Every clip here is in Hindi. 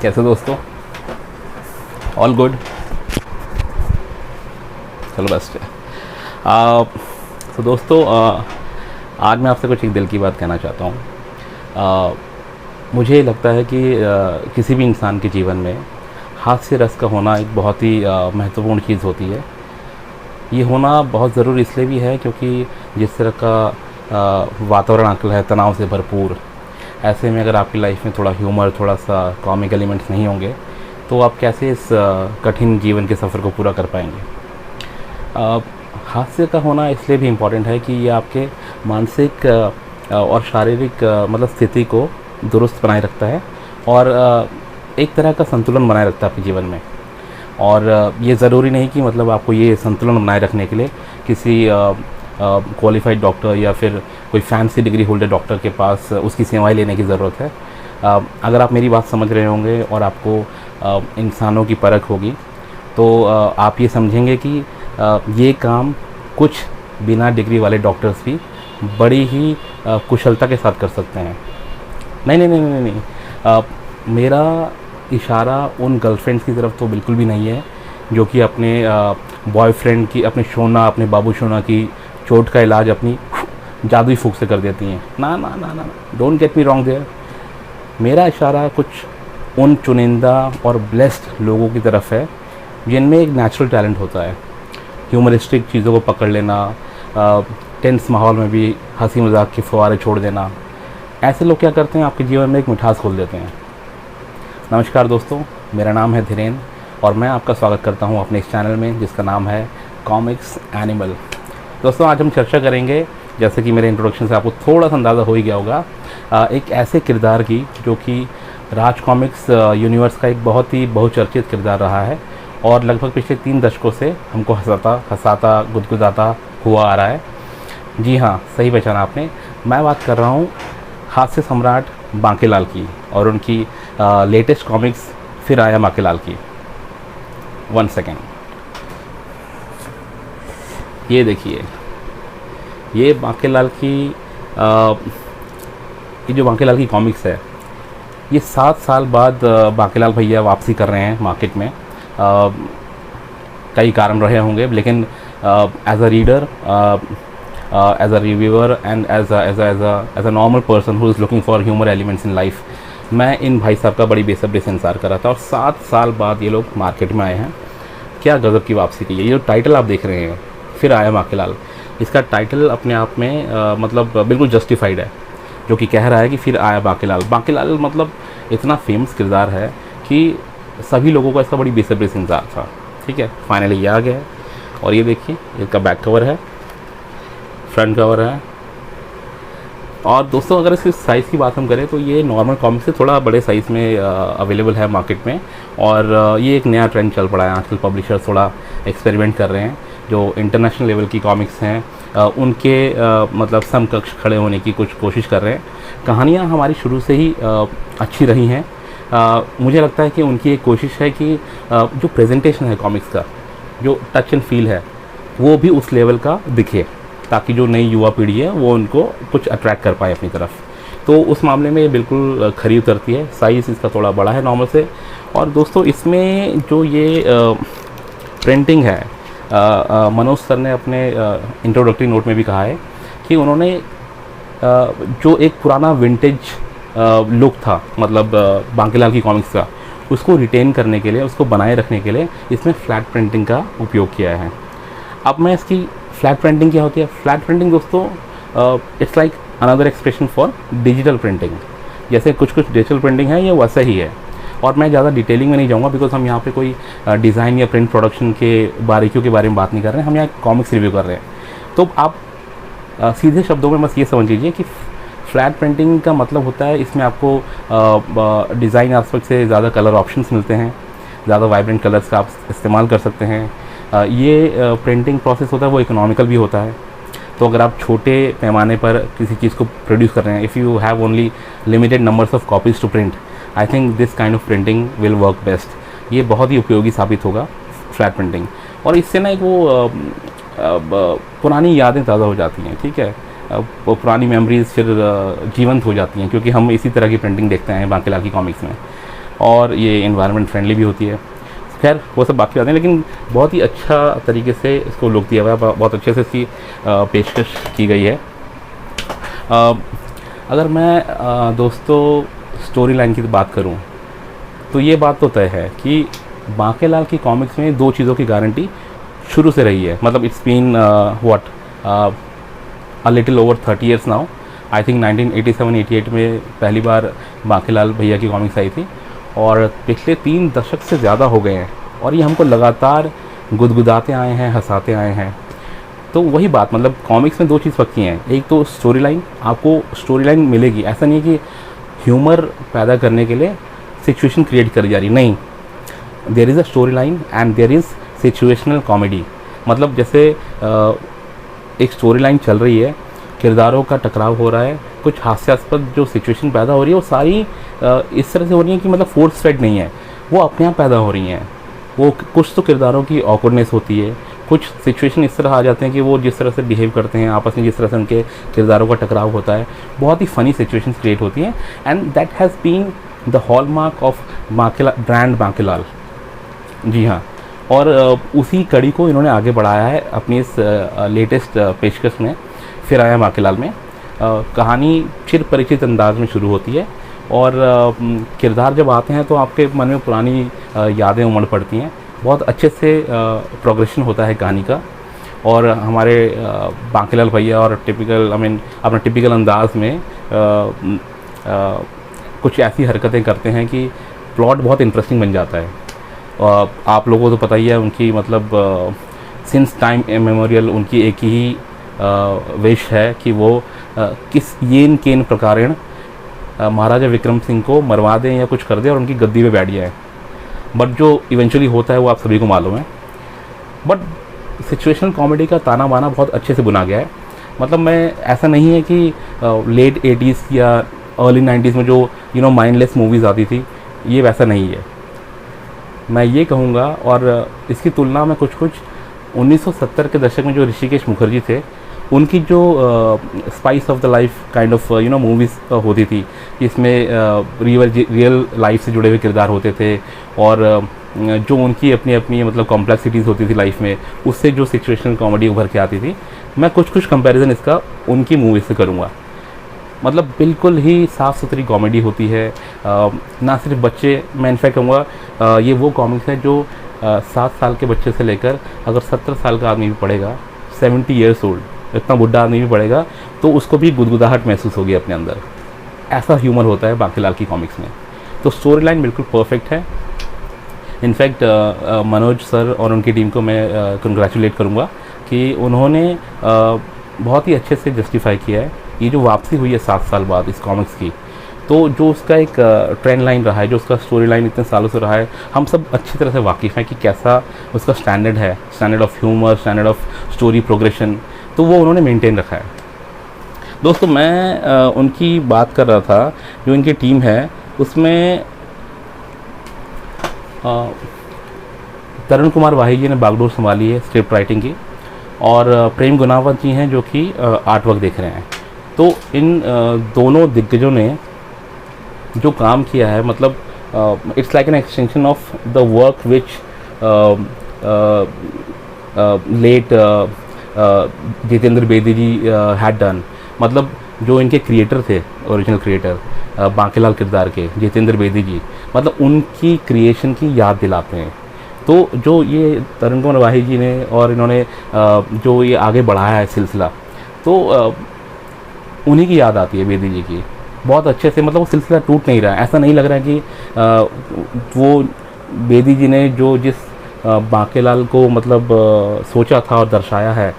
कैसे दोस्तों? All good? चलो बेस्ट है। तो दोस्तों, आज मैं आपसे कुछ एक दिल की बात कहना चाहता हूँ। मुझे लगता है कि किसी भी इंसान के जीवन में हास्य रस का होना एक बहुत ही महत्वपूर्ण चीज़ होती है। ये होना बहुत ज़रूरी इसलिए भी है क्योंकि जिस तरह का वातावरण आजकल है तनाव से भरपूर, ऐसे में अगर आपकी लाइफ में थोड़ा ह्यूमर, थोड़ा सा कॉमिक एलिमेंट्स नहीं होंगे तो आप कैसे इस कठिन जीवन के सफ़र को पूरा कर पाएंगे। हास्य का होना इसलिए भी इम्पॉर्टेंट है कि ये आपके मानसिक और शारीरिक मतलब स्थिति को दुरुस्त बनाए रखता है और एक तरह का संतुलन बनाए रखता है आपके जीवन में। और ये ज़रूरी नहीं कि मतलब आपको ये संतुलन बनाए रखने के लिए किसी क्वालिफाइड डॉक्टर या फिर कोई फैंसी डिग्री होल्डर डॉक्टर के पास उसकी सेवाएं लेने की ज़रूरत है। अगर आप मेरी बात समझ रहे होंगे और आपको इंसानों की परख होगी तो आप ये समझेंगे कि ये काम कुछ बिना डिग्री वाले डॉक्टर्स भी बड़ी ही कुशलता के साथ कर सकते हैं। नहीं, मेरा इशारा उन गर्लफ्रेंड्स की तरफ तो बिल्कुल भी नहीं है जो कि अपने बॉयफ्रेंड की, अपने शोना, अपने बाबू शोना की चोट का इलाज अपनी जादुई फूंक से कर देती हैं। ना, don't get me wrong there. मेरा इशारा कुछ उन चुनिंदा और ब्लेस्ड लोगों की तरफ है जिनमें एक नेचुरल टैलेंट होता है, ह्यूमरिस्टिक चीज़ों को पकड़ लेना, टेंस माहौल में भी हंसी मजाक के फव्वारे छोड़ देना। ऐसे लोग क्या करते हैं, आपके जीवन में एक मिठास खोल देते हैं। नमस्कार दोस्तों, मेरा नाम है धीरेन और मैं आपका स्वागत करता हूं अपने इस चैनल में जिसका नाम है कॉमिक्स एनिमल। दोस्तों, आज हम चर्चा करेंगे, जैसे कि मेरे इंट्रोडक्शन से आपको थोड़ा सा अंदाज़ा हो ही गया होगा, एक ऐसे किरदार की जो कि राज कॉमिक्स यूनिवर्स का एक बहुत ही बहुचर्चित किरदार रहा है और लगभग पिछले 3 दशकों से हमको हंसाता गुदगुदाता हुआ आ रहा है। जी हाँ, सही पहचाना आपने। मैं बात कर रहा हूँ हास्य सम्राट बांकेलाल की और उनकी लेटेस्ट कॉमिक्स फिर आया बांकेलाल की। 1 सेकेंड, ये देखिए, ये बांकेलाल की ये जो बांकेलाल की कॉमिक्स है, ये 7 साल बाद बांकेलाल भैया वापसी कर रहे हैं मार्केट में। कई कारण रहे होंगे, लेकिन as a reader, as a reviewer and as a normal person who is looking for humour elements in life, मैं इन भाई साहब का बड़ी बेसब्री से इंतजार कर रहा था और 7 साल बाद ये लोग मार्केट में आए हैं। क्या गज़ब की वापसी की है। ये जो टाइटल आप देख रहे हैं, फिर आया बांकेलाल, इसका टाइटल अपने आप में मतलब बिल्कुल जस्टिफाइड है, जो कि कह रहा है कि फिर आया बांकेलाल। बांकेलाल मतलब इतना फेमस किरदार है कि सभी लोगों को इसका बड़ी बेसब्री से इंतजार था। ठीक है, फाइनली ये आ गया है। और ये देखिए, इसका बैक कवर है, फ्रंट कवर है। और दोस्तों, अगर इसकी साइज़ की बात हम करें तो ये नॉर्मल कॉमिक्स से थोड़ा बड़े साइज़ में अवेलेबल है मार्केट में। और ये एक नया ट्रेंड चल पड़ा है, आजकल पब्लिशर्स थोड़ा एक्सपेरिमेंट कर रहे हैं। जो इंटरनेशनल लेवल की कॉमिक्स हैं उनके मतलब समकक्ष खड़े होने की कुछ कोशिश कर रहे हैं। कहानियाँ हमारी शुरू से ही अच्छी रही हैं। मुझे लगता है कि उनकी एक कोशिश है कि जो प्रेजेंटेशन है कॉमिक्स का, जो टच एंड फील है, वो भी उस लेवल का दिखे ताकि जो नई युवा पीढ़ी है वो उनको कुछ अट्रैक्ट कर पाए अपनी तरफ। तो उस मामले में ये बिल्कुल खरी उतरती है। साइज़ इसका थोड़ा बड़ा है नॉर्मल से। और दोस्तों, इसमें जो ये प्रिंटिंग है, मनोज सर ने अपने इंट्रोडक्टरी नोट में भी कहा है कि उन्होंने जो एक पुराना विंटेज लुक था, मतलब बांकेलाल की कॉमिक्स का, उसको रिटेन करने के लिए, उसको बनाए रखने के लिए इसमें फ्लैट प्रिंटिंग का उपयोग किया है। अब मैं इसकी फ्लैट प्रिंटिंग क्या होती है? फ्लैट प्रिंटिंग दोस्तों it's like another expression for digital printing. जैसे कुछ डिजिटल प्रिंटिंग है, ये वैसा ही है। और मैं ज़्यादा डिटेलिंग में नहीं जाऊँगा बिकॉज हम यहाँ पे कोई डिज़ाइन या प्रिंट प्रोडक्शन के बारीकियों के बारे में बात नहीं कर रहे हैं, हम यहाँ कॉमिक्स रिव्यू कर रहे हैं। तो आप सीधे शब्दों में बस ये समझ लीजिए कि फ्लैट प्रिंटिंग का मतलब होता है इसमें आपको डिज़ाइन एस्पेक्ट से ज़्यादा कलर ऑप्शंस मिलते हैं, ज़्यादा वाइब्रेंट कलर्स का आप इस्तेमाल कर सकते हैं। ये प्रिंटिंग प्रोसेस होता है वो इकोनॉमिकल भी होता है। तो अगर आप छोटे पैमाने पर किसी चीज़ को प्रोड्यूस कर रहे हैं, if you have only limited numbers of copies to print, I think this kind of printing will work best. ये बहुत ही उपयोगी साबित होगा फ्लैट प्रिंटिंग। और इससे ना एक वो पुरानी यादें ताज़ा हो जाती हैं। ठीक है, वो पुरानी मेमोरीज फिर जीवंत हो जाती हैं क्योंकि हम इसी तरह की प्रिंटिंग देखते हैं बांकेलाल की कॉमिक्स में। और ये एनवायरनमेंट फ्रेंडली भी होती है। खैर वो सब बाकी बातें हैं, लेकिन बहुत ही अच्छा तरीके से इसको लुक दिया हुआ है, बहुत अच्छे से इसकी पेशकश की गई है। अगर मैं दोस्तों स्टोरी लाइन की बात करूं तो ये बात तो तय है कि बांकेलाल की कॉमिक्स में दो चीज़ों की गारंटी शुरू से रही है। मतलब it's been what a little over 30 years now. I think 1987-88 में पहली बार बांकेलाल भैया की कॉमिक्स आई थी और पिछले 3 दशक से ज़्यादा हो गए हैं और ये हमको लगातार गुदगुदाते आए हैं, हंसाते आए हैं। तो वही बात, मतलब कॉमिक्स में दो चीज़ पक्की हैं, एक तो स्टोरी लाइन, आपको स्टोरी लाइन मिलेगी। ऐसा नहीं है कि ह्यूमर पैदा करने के लिए सिचुएशन क्रिएट करी जा रही, नहीं, there is a story line and there is situational comedy. मतलब जैसे एक स्टोरी लाइन चल रही है, किरदारों का टकराव हो रहा है, कुछ हास्यास्पद जो सिचुएशन पैदा हो रही है वो सारी इस तरह से हो रही है कि मतलब फोर्स फेड नहीं है, वो अपने आप पैदा हो रही हैं। वो कुछ तो किरदारों की ऑकवर्डनेस होती है, कुछ सिचुएशन इस तरह आ जाते हैं कि वो जिस तरह से बिहेव करते हैं आपस में, जिस तरह से उनके किरदारों का टकराव होता है, बहुत ही फ़नी सिचुएशंस क्रिएट होती हैं। And that has been the hallmark of brand Bankelal. जी हाँ, और उसी कड़ी को इन्होंने आगे बढ़ाया है अपनी इस लेटेस्ट पेशकश में, फिर आया बांकेलाल में। कहानी चिर परिचित अंदाज में शुरू होती है और किरदार जब आते हैं तो आपके मन में पुरानी यादें उमड़ पड़ती हैं। बहुत अच्छे से प्रोग्रेशन होता है कहानी का और हमारे बांकेलाल भैया और अपने टिपिकल अंदाज में कुछ ऐसी हरकतें करते हैं कि प्लॉट बहुत इंटरेस्टिंग बन जाता है। आप लोगों को तो पता ही है उनकी, मतलब सिंस टाइम इमेमोरियल उनकी एक ही विश है कि वो किस येन केन प्रकारेण महाराजा विक्रम सिंह को मरवा दें या कुछ कर दें और उनकी गद्दी पे बैठ जाए। बट जो इवेंचुअली होता है वो आप सभी को मालूम है। बट सिचुएशनल कॉमेडी का ताना बाना बहुत अच्छे से बुना गया है। मतलब मैं, ऐसा नहीं है कि लेट 80s या अर्ली 90s में जो माइंडलेस मूवीज़ आती थी, ये वैसा नहीं है, मैं ये कहूँगा। और इसकी तुलना में कुछ 1970 के दशक में जो ऋषिकेश मुखर्जी थे, उनकी जो spice of the life kind of movies होती थी, इसमें रियल लाइफ से जुड़े हुए किरदार होते थे और जो उनकी अपनी अपनी मतलब कॉम्प्लेक्सिटीज़ होती थी लाइफ में, उससे जो सिचुएशनल कॉमेडी उभर के आती थी, मैं कुछ कंपैरिजन इसका उनकी मूवी से करूँगा। मतलब बिल्कुल ही साफ़ सुथरी कॉमेडी होती है। ना सिर्फ बच्चे, मैं इनफैक्ट कहूँगा ये वो कॉमिक्स है जो 7 साल के बच्चे से लेकर अगर 70 साल का आदमी भी पढ़ेगा, 70 ईयर्स ओल्ड, इतना बुढ़ा आदमी भी पढ़ेगा तो उसको भी गुदगुदाहट महसूस होगी अपने अंदर। ऐसा ह्यूमर होता है बांकेलाल की कॉमिक्स में। तो स्टोरी लाइन बिल्कुल परफेक्ट है। इनफैक्ट मनोज सर और उनकी टीम को मैं कंग्रेचुलेट करूँगा कि उन्होंने बहुत ही अच्छे से जस्टिफाई किया है ये जो वापसी हुई है 7 साल बाद इस कॉमिक्स की। तो जो उसका एक ट्रेंड लाइन रहा है, जो उसका स्टोरी लाइन इतने सालों से रहा है, हम सब अच्छी तरह से वाकिफ़ हैं कि कैसा उसका स्टैंडर्ड है, standard of humour, standard of story progression, तो वो उन्होंने मेंटेन रखा है। दोस्तों मैं उनकी बात कर रहा था, जो इनकी टीम है उसमें तरुण कुमार वाही जी ने बागडोर संभाली है स्क्रिप्ट राइटिंग की, और प्रेम गुनावत जी हैं जो कि आर्ट वर्क देख रहे हैं। तो इन दोनों दिग्गजों ने जो काम किया है, मतलब it's like an extension of the work which late Jitendra Bedi ji had done. मतलब जो इनके क्रिएटर थे, ओरिजिनल क्रिएटर बांकेलाल किरदार के, जितेंद्र बेदी जी, मतलब उनकी क्रिएशन की याद दिलाते हैं। तो जो ये तरुण कुमार वाही जी ने और इन्होंने जो ये आगे बढ़ाया है सिलसिला, तो उन्हीं की याद आती है बेदी जी की बहुत अच्छे से। मतलब वो सिलसिला टूट नहीं रहा है, ऐसा नहीं लग रहा है कि वो बेदी जी ने जो जिस बांकेलाल को मतलब सोचा था और दर्शाया है,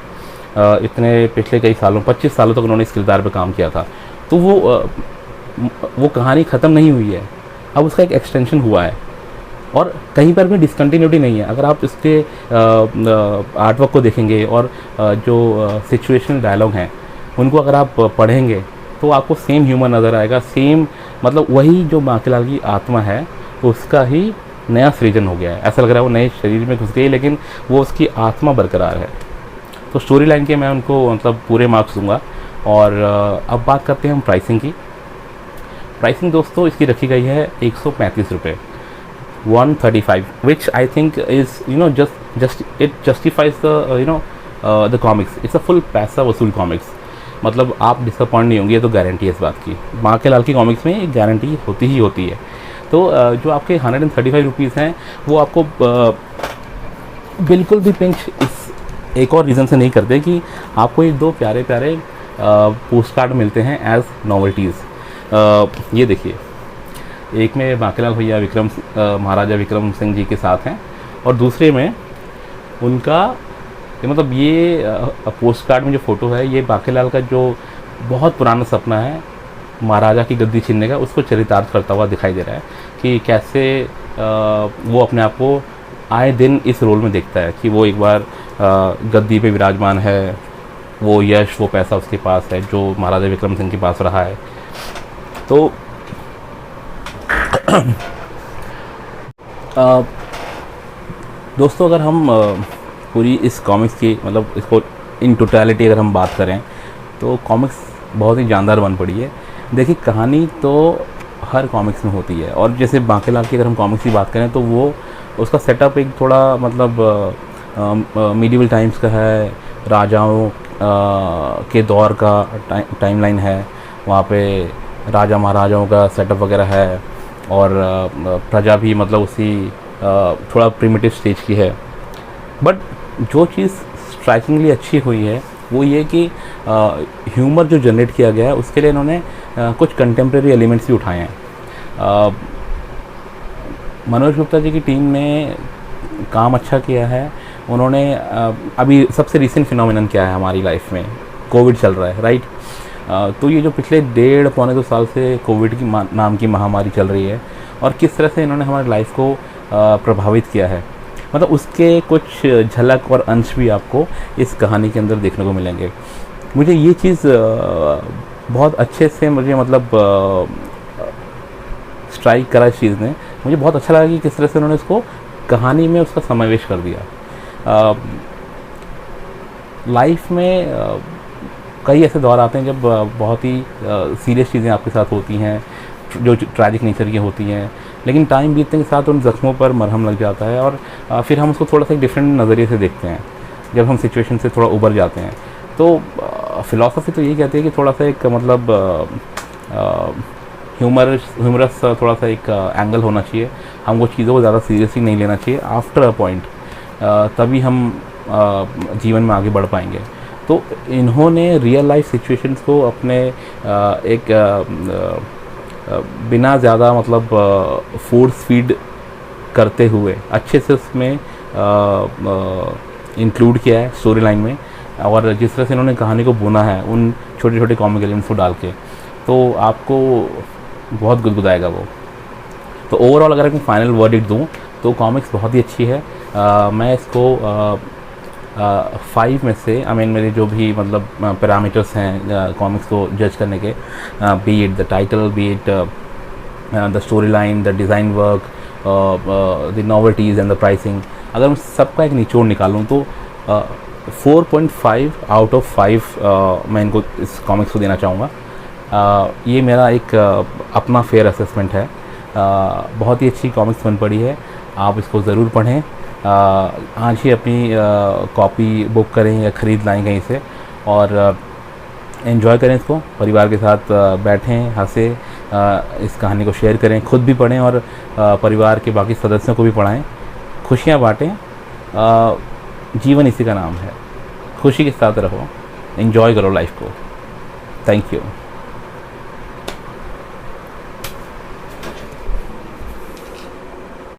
इतने पिछले कई सालों, 25 सालों तक उन्होंने इस किरदार पे काम किया था, तो वो कहानी ख़त्म नहीं हुई है, अब उसका एक एक्सटेंशन हुआ है और कहीं पर भी डिसकंटिन्यूटी नहीं है। अगर आप इसके आर्ट वर्क को देखेंगे और जो सिचुएशनल डायलॉग हैं उनको अगर आप पढ़ेंगे तो आपको सेम ह्यूमर नज़र आएगा, सेम, मतलब वही जो बांकेलाल की आत्मा है उसका ही नया सृजन हो गया है। ऐसा लग रहा है वो नए शरीर में घुस गई, लेकिन वो उसकी आत्मा बरकरार है। तो स्टोरी लाइन के मैं उनको मतलब पूरे मार्क्स दूंगा। और अब बात करते हैं हम प्राइसिंग की। प्राइसिंग दोस्तों इसकी रखी गई है 135 रुपये, 135, which I think is just it justifies the comics. It's a full paisa vasool comics, मतलब आप डिसअपॉइंट नहीं होंगे, ये तो गारंटी है इस बात की। बांकेलाल की कॉमिक्स में एक गारंटी होती ही होती है। तो जो आपके 135 रुपीज़ हैं वो आपको बिल्कुल भी पिंच इस एक और रीज़न से नहीं करते कि आपको एक दो प्यारे प्यारे पोस्ट कार्ड मिलते हैं एज नॉवेल्टीज़। ये देखिए, एक में बांकेलाल भैया महाराजा विक्रम सिंह जी के साथ हैं, और दूसरे में उनका मतलब ये पोस्ट कार्ड में जो फ़ोटो है ये बांकेलाल का जो बहुत पुराना सपना है महाराजा की गद्दी छीनने का, उसको चरितार्थ करता हुआ दिखाई दे रहा है कि कैसे वो अपने आप को आए दिन इस रोल में देखता है कि वो एक बार गद्दी पे विराजमान है, वो यश वो पैसा उसके पास है जो महाराजा विक्रम सिंह के पास रहा है। तो दोस्तों अगर हम पूरी इस कॉमिक्स की मतलब इसको इन टोटलिटी अगर हम बात करें तो कॉमिक्स बहुत ही जानदार बन पड़ी है। देखिए कहानी तो हर कॉमिक्स में होती है, और जैसे बांकेलाल की अगर हम कॉमिक्स की बात करें तो वो उसका सेटअप एक थोड़ा मतलब मीडिवल टाइम्स का है, राजाओं के दौर का टाइमलाइन है, वहाँ पे राजा महाराजाओं का सेटअप वगैरह है, और प्रजा भी मतलब उसी थोड़ा प्रिमिटिव स्टेज की है। बट जो चीज़ स्ट्राइकिंगली अच्छी हुई है वो ये कि ह्यूमर जो जनरेट किया गया है उसके लिए इन्होंने कुछ कंटेम्प्रेरी एलिमेंट्स भी उठाए हैं। मनोज गुप्ता जी की टीम ने काम अच्छा किया है। उन्होंने अभी सबसे रिसेंट फिनोमिनन क्या है हमारी लाइफ में, कोविड चल रहा है, राइट। तो ये जो पिछले 1.5-2 साल से कोविड की नाम की महामारी चल रही है, और किस तरह से इन्होंने हमारी लाइफ को प्रभावित किया है, मतलब उसके कुछ झलक और अंश भी आपको इस कहानी के अंदर देखने को मिलेंगे। मुझे ये चीज़ बहुत अच्छे से मुझे मतलब स्ट्राइक करा इस चीज़ ने। मुझे बहुत अच्छा लगा कि किस तरह से उन्होंने इसको कहानी में उसका समावेश कर दिया। लाइफ में कई ऐसे दौर आते हैं जब बहुत ही सीरियस चीज़ें आपके साथ होती हैं जो ट्रैजिक नेचर की होती हैं, लेकिन टाइम बीतने के साथ उन ज़ख्मों पर मरहम लग जाता है, और फिर हम उसको थोड़ा सा एक डिफरेंट नज़रिए से देखते हैं जब हम सिचुएशन से थोड़ा उबर जाते हैं। तो फ़िलासफ़ी तो यही कहती है कि थोड़ा सा एक मतलब ह्यूमरस थोड़ा सा एक एंगल होना चाहिए। हमको चीज़ों को ज़्यादा सीरियसली नहीं लेना चाहिए आफ्टर अ पॉइंट, तभी हम जीवन में आगे बढ़ पाएंगे। तो इन्होंने रियल लाइफ सिचुएशंस को अपने एक बिना ज़्यादा मतलब फोर्स फीड करते हुए अच्छे से उसमें इंक्लूड किया है स्टोरी लाइन में, और जिस तरह से इन्होंने कहानी को बुना है उन छोटे छोटे कॉमिक एलिमेंट्स को डाल के, तो आपको बहुत गुदगुदाएगा वो। तो ओवरऑल अगर मैं फाइनल वर्डिक्ट दूँ तो कॉमिक्स बहुत ही अच्छी है। मैं इसको 5 में से मेरे जो भी मतलब पैरामीटर्स हैं कॉमिक्स को जज करने के, be it the title, be it the storyline, the design work, the novelties and the pricing, अगर मैं सबका एक निचोड़ निकालूँ तो 4.5 आउट ऑफ 5 मैं इनको इस कॉमिक्स को देना चाहूँगा। ये मेरा एक अपना फेयर असेसमेंट है। बहुत ही अच्छी कॉमिक्स बन पड़ी है, आप इसको ज़रूर पढ़ें। आज ही अपनी कॉपी बुक करें या ख़रीद लाएँ कहीं से, और एंजॉय करें इसको, परिवार के साथ बैठें, हंसें, इस कहानी को शेयर करें, खुद भी पढ़ें और परिवार के बाकी सदस्यों को भी पढ़ाएं, खुशियाँ बाँटें। जीवन इसी का नाम है, खुशी के साथ रहो, एंजॉय करो लाइफ को। Thank you.